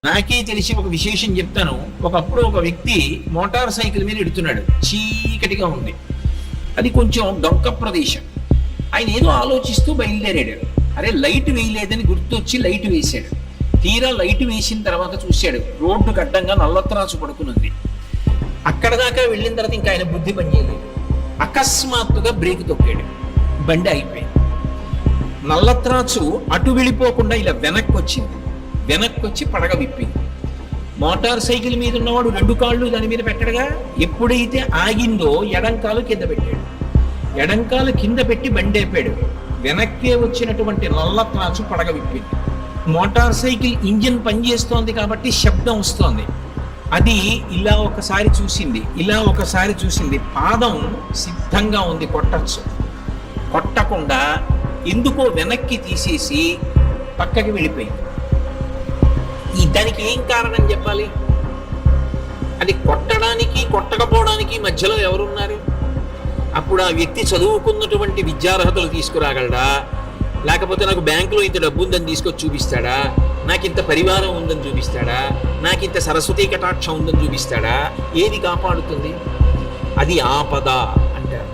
నాకే తెలిసి ఒక విశేషం చెప్తాను. ఒకప్పుడు ఒక వ్యక్తి మోటార్ సైకిల్ మీద ఎడుతున్నాడు. చీకటిగా ఉంది, అది కొంచెం డొంక ప్రదేశం. ఆయన ఏదో ఆలోచిస్తూ బయలుదేరాడు. అరే లైట్ వేయలేదని గుర్తొచ్చి లైట్ వేశాడు. తీరా లైట్ వేసిన తర్వాత చూశాడు, రోడ్డుకు అడ్డంగా నల్లత్రాసు పడుకునుంది. అక్కడ దాకా వెళ్ళిన తర్వాత ఇంకా ఆయన బుద్ధి పనిచేయలేదు. అకస్మాత్తుగా బ్రేక్ తొక్కాడు, బండి అయిపోయింది. నల్లత్రాసు అటు వెళ్ళిపోకుండా ఇలా వెనక్కి వచ్చింది. వెనక్కి వచ్చి పడగ విప్పింది. మోటార్ సైకిల్ మీద ఉన్నవాడు రెండు కాళ్ళు దాని మీద పెట్టడగా, ఎప్పుడైతే ఆగిందో ఎడంకాలు కింద పెట్టాడు. ఎడంకాలు కింద పెట్టి బండి అయిపోయాడు. వెనక్కే వచ్చినటువంటి నల్లత్రాసు పడగ విప్పింది. మోటార్ సైకిల్ ఇంజిన్ పనిచేస్తోంది కాబట్టి శబ్దం వస్తోంది. అది ఇలా ఒకసారి చూసింది, ఇలా ఒకసారి చూసింది. పాదం సిద్ధంగా ఉంది, కొట్టచ్చు. కొట్టకుండా ఎందుకో వెనక్కి తీసేసి పక్కకి వెళ్ళిపోయింది. దానికి ఏం కారణం చెప్పాలి? అది కొట్టడానికి కొట్టకపోవడానికి మధ్యలో ఎవరున్నారు? అప్పుడు ఆ వ్యక్తి చదువుకున్నటువంటి విద్యార్హతలు తీసుకురాగలడా, లేకపోతే నాకు బ్యాంకులో ఇంత డబ్బు ఉందని తీసుకొచ్చి చూపిస్తాడా, నాకు ఇంత పరివారం ఉందని చూపిస్తాడా, నాకు ఇంత సరస్వతీ కటాక్షం ఉందని చూపిస్తాడా? ఏది కాపాడుతుంది? అది ఆపద అంటారు.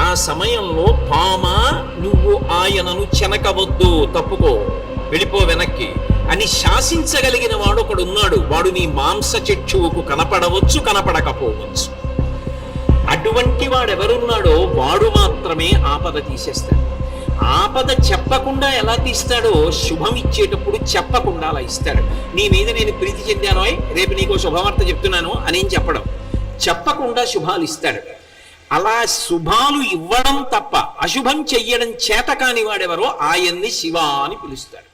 ఆ సమయంలో పామా నువ్వు ఆయనను చెనకవద్దు, తప్పుకో, వెళ్ళిపో వెనక్కి అని శాసించగలిగిన వాడు ఒకడు ఉన్నాడు. వాడు నీ మాంస చక్షువుకు కనపడవచ్చు, కనపడకపోవచ్చు. అటువంటి వాడెవరున్నాడో వాడు మాత్రమే ఆపద తీసేస్తాడు. ఆపద చెప్పకుండా ఎలా తీస్తాడో, శుభం ఇచ్చేటప్పుడు చెప్పకుండా అలా ఇస్తాడు. నీ మీద నేను ప్రీతి చెందానో, రేపు నీకు శుభవార్త చెప్తున్నాను అనేం చెప్పడం, చెప్పకుండా శుభాలు ఇస్తాడు. అలా శుభాలు ఇవ్వడం తప్ప అశుభం చెయ్యడం చేత కాని వాడెవరో ఆయన్ని శివ అని పిలుస్తాడు.